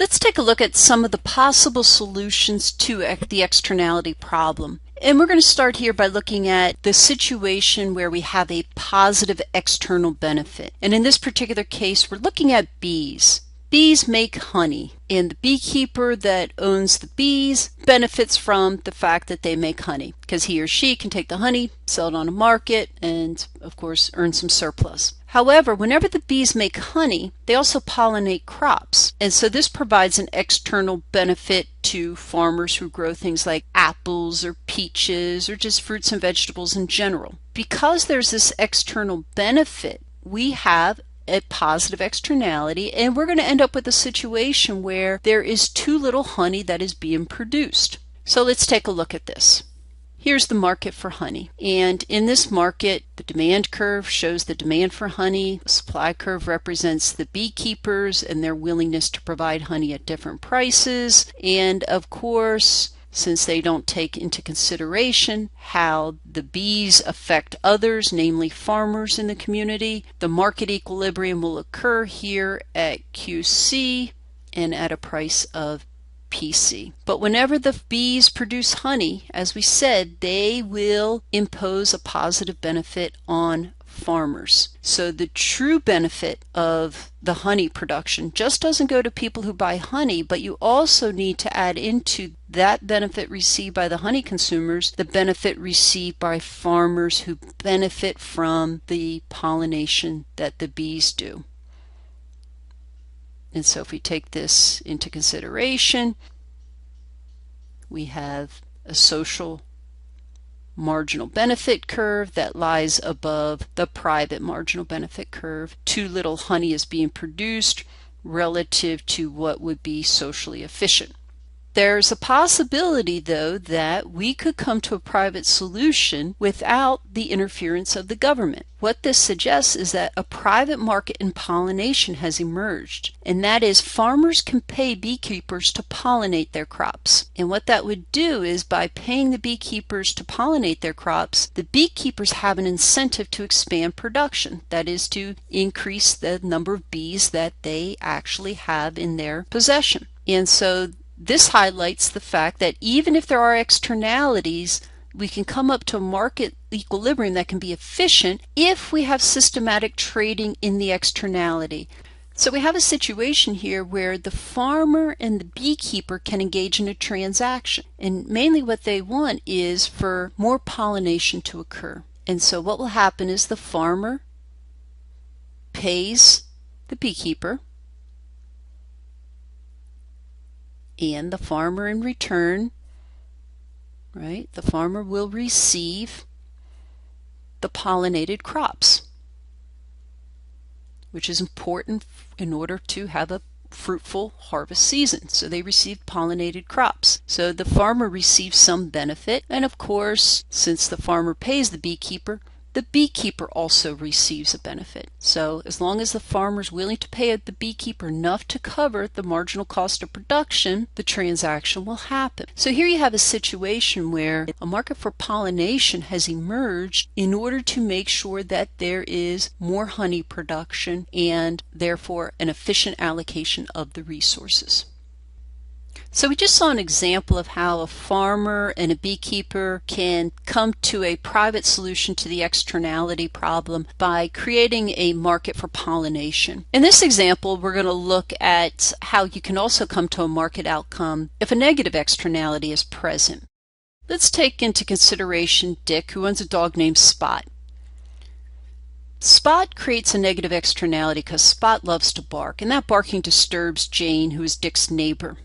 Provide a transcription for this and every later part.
Let's take a look at some of the possible solutions to the externality problem. And we're going to start here by looking at the situation where we have a positive external benefit. And in this particular case, we're looking at bees. Bees make honey, and the beekeeper that owns the bees benefits from the fact that they make honey, because he or she can take the honey, sell it on a market, and of course earn some surplus. However, whenever the bees make honey, they also pollinate crops, and so this provides an external benefit to farmers who grow things like apples or peaches or just fruits and vegetables in general. Because there's this external benefit, we have a positive externality, and we're going to end up with a situation where there is too little honey that is being produced. So let's take a look at this. Here's the market for honey, and in this market the demand curve shows the demand for honey. The supply curve represents the beekeepers and their willingness to provide honey at different prices, and of course, since they don't take into consideration how the bees affect others, namely farmers in the community, the market equilibrium will occur here at QC and at a price of PC. But whenever the bees produce honey, as we said, they will impose a positive benefit on farmers. So the true benefit of the honey production just doesn't go to people who buy honey, but you also need to add into that benefit received by the honey consumers the benefit received by farmers who benefit from the pollination that the bees do. And so if we take this into consideration, we have a social marginal benefit curve that lies above the private marginal benefit curve. Too little honey is being produced relative to what would be socially efficient. There's a possibility, though, that we could come to a private solution without the interference of the government. What this suggests is that a private market in pollination has emerged, and that is farmers can pay beekeepers to pollinate their crops. And what that would do is by paying the beekeepers to pollinate their crops, the beekeepers have an incentive to expand production, that is to increase the number of bees that they actually have in their possession. And so this highlights the fact that even if there are externalities, we can come up to a market equilibrium that can be efficient if we have systematic trading in the externality. So we have a situation here where the farmer and the beekeeper can engage in a transaction. And mainly what they want is for more pollination to occur. And so what will happen is the farmer pays the beekeeper, and the farmer in return, right, the farmer will receive the pollinated crops, which is important in order to have a fruitful harvest season. So they receive pollinated crops. So the farmer receives some benefit, and of course, since the farmer pays the beekeeper also receives a benefit. So as long as the farmer is willing to pay the beekeeper enough to cover the marginal cost of production, the transaction will happen. So here you have a situation where a market for pollination has emerged in order to make sure that there is more honey production and therefore an efficient allocation of the resources. So we just saw an example of how a farmer and a beekeeper can come to a private solution to the externality problem by creating a market for pollination. In this example, we're going to look at how you can also come to a market outcome if a negative externality is present. Let's take into consideration Dick, who owns a dog named Spot. Spot creates a negative externality because Spot loves to bark, and that barking disturbs Jane, who is Dick's neighbor.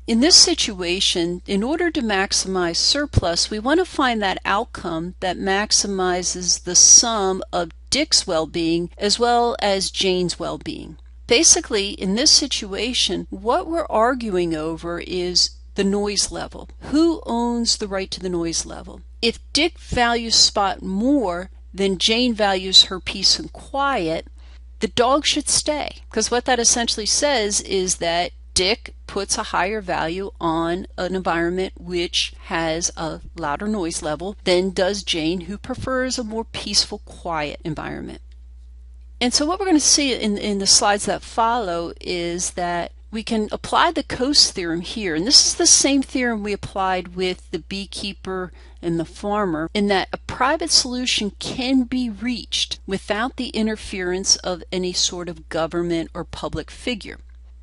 In this situation, in order to maximize surplus, we want to find that outcome that maximizes the sum of Dick's well-being as well as Jane's well-being. Basically, in this situation, what we're arguing over is the noise level. Who owns the right to the noise level? If Dick values Spot more than Jane values her peace and quiet, the dog should stay. Because what that essentially says is that Dick puts a higher value on an environment which has a louder noise level than does Jane, who prefers a more peaceful, quiet environment. And so what we're going to see in the slides that follow is that we can apply the Coase theorem here, and this is the same theorem we applied with the beekeeper and the farmer, in that a private solution can be reached without the interference of any sort of government or public figure.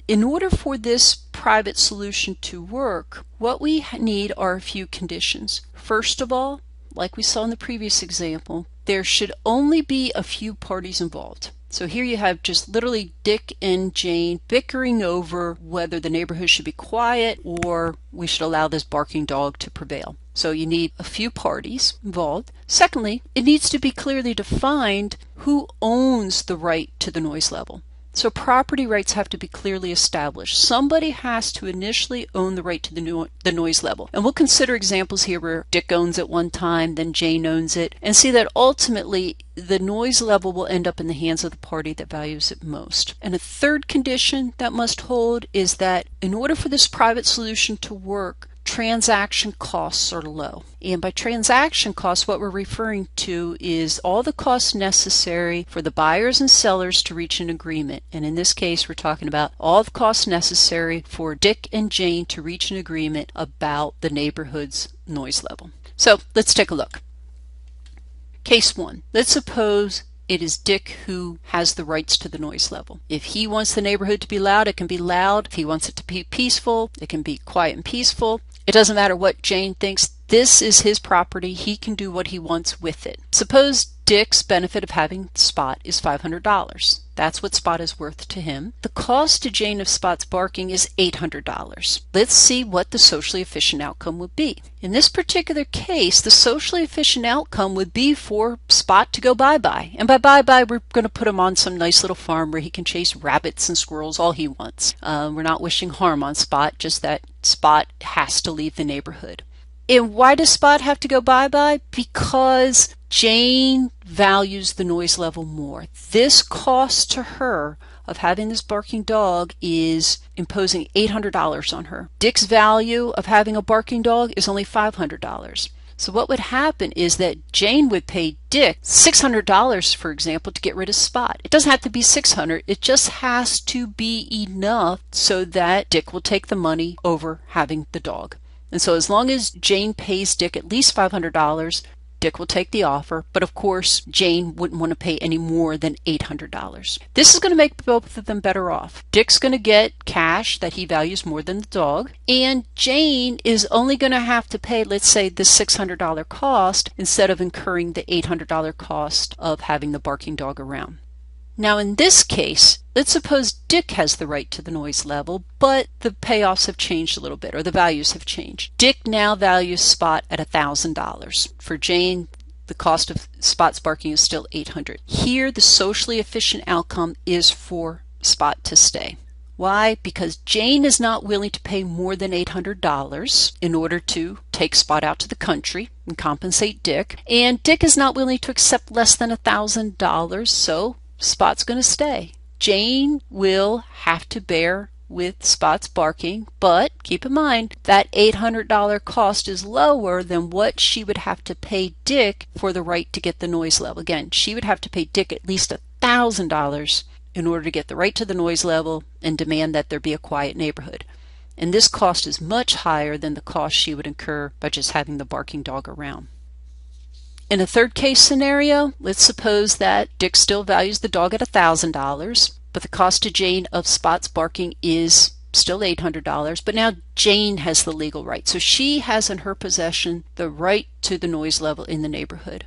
In order for this private solution to work, what we need are a few conditions. First of all, like we saw in the previous example, there should only be a few parties involved. So here you have just literally Dick and Jane bickering over whether the neighborhood should be quiet or we should allow this barking dog to prevail. So you need a few parties involved. Secondly, it needs to be clearly defined who owns the right to the noise level. So property rights have to be clearly established. Somebody has to initially own the right to the noise level. And we'll consider examples here where Dick owns it one time, then Jane owns it, and see that ultimately the noise level will end up in the hands of the party that values it most. And a third condition that must hold is that in order for this private solution to work, transaction costs are low. And by transaction costs, what we're referring to is all the costs necessary for the buyers and sellers to reach an agreement. And in this case, we're talking about all the costs necessary for Dick and Jane to reach an agreement about the neighborhood's noise level. So let's take a look. Case 1. Let's suppose it is Dick who has the rights to the noise level. If he wants the neighborhood to be loud, it can be loud. If he wants it to be peaceful, it can be quiet and peaceful. It doesn't matter what Jane thinks. This is his property. He can do what he wants with it. Suppose Dick's benefit of having Spot is $500. That's what Spot is worth to him. The cost to Jane of Spot's barking is $800. Let's see what the socially efficient outcome would be. In this particular case, the socially efficient outcome would be for Spot to go bye-bye. And by bye-bye, we're going to put him on some nice little farm where he can chase rabbits and squirrels all he wants. We're not wishing harm on Spot, just that Spot has to leave the neighborhood. And why does Spot have to go bye-bye? Because Jane values the noise level more. This cost to her of having this barking dog is imposing $800 on her. Dick's value of having a barking dog is only $500. So what would happen is that Jane would pay Dick $600, for example, to get rid of Spot. It doesn't have to be $600. It just has to be enough so that Dick will take the money over having the dog. And so as long as Jane pays Dick at least $500, Dick will take the offer, but of course Jane wouldn't want to pay any more than $800. This is going to make both of them better off. Dick's going to get cash that he values more than the dog, and Jane is only going to have to pay, let's say, the $600 cost instead of incurring the $800 cost of having the barking dog around. Now in this case, let's suppose Dick has the right to the noise level, but the payoffs have changed a little bit, or the values have changed. Dick now values Spot at $1,000. For Jane, the cost of Spot's barking is still $800. Here, the socially efficient outcome is for Spot to stay. Why? Because Jane is not willing to pay more than $800 in order to take Spot out to the country and compensate Dick, and Dick is not willing to accept less than $1,000, so Spot's going to stay. Jane will have to bear with Spot's barking, but keep in mind that $800 cost is lower than what she would have to pay Dick for the right to get the noise level. Again, she would have to pay Dick at least $1,000 in order to get the right to the noise level and demand that there be a quiet neighborhood. And this cost is much higher than the cost she would incur by just having the barking dog around. In a third case scenario, let's suppose that Dick still values the dog at $1,000, but the cost to Jane of Spot's barking is still $800, but now Jane has the legal right. So she has in her possession the right to the noise level in the neighborhood.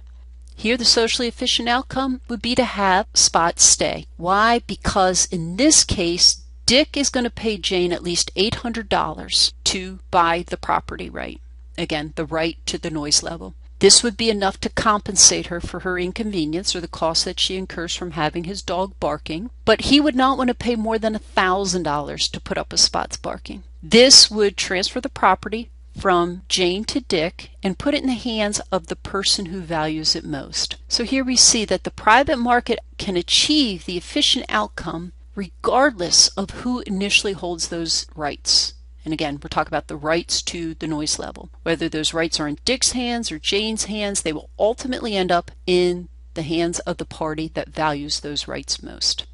Here the socially efficient outcome would be to have Spot stay. Why? Because in this case, Dick is going to pay Jane at least $800 to buy the property right. Again, the right to the noise level. This would be enough to compensate her for her inconvenience or the cost that she incurs from having his dog barking, but he would not want to pay more than $1,000 to put up with Spot's barking. This would transfer the property from Jane to Dick and put it in the hands of the person who values it most. So here we see that the private market can achieve the efficient outcome regardless of who initially holds those rights. And again, we're talking about the rights to the noise level. Whether those rights are in Dick's hands or Jane's hands, they will ultimately end up in the hands of the party that values those rights most.